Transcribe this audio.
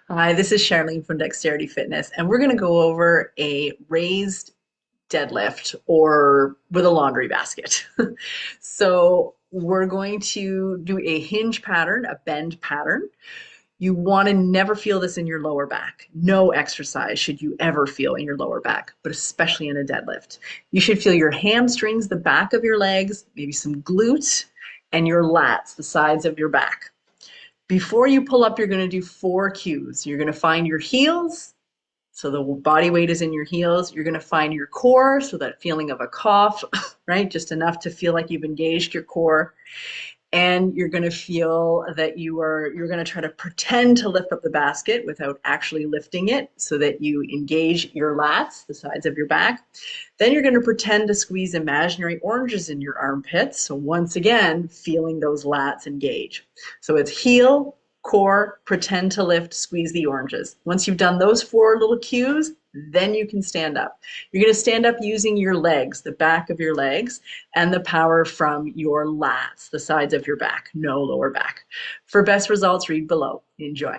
Hi, this is Charlene from Dexterity Fitness, and we're going to go over a raised deadlift or with a laundry basket. So we're going to do a hinge pattern, a bend pattern. You want to never feel this in your lower back. No exercise should you ever feel in your lower back, but especially in a deadlift. You should feel your hamstrings, the back of your legs, maybe some glutes, and your lats, the sides of your back. Before you pull up, you're going to do 4 cues. You're going to find your heels, so the body weight is in your heels. You're going to find your core, so that feeling of a cough, right? Just enough to feel like you've engaged your core. And you're going to feel that you're going to try to pretend to lift up the basket without actually lifting it so that you engage your lats, the sides of your back. Then you're going to pretend to squeeze imaginary oranges in your armpits. So once again, feeling those lats engage. So it's heel, core, pretend to lift, squeeze the oranges. Once you've done those 4 little cues, then you can stand up. You're going to stand up using your legs, the back of your legs, and the power from your lats, the sides of your back, no lower back. For best results, read below. Enjoy.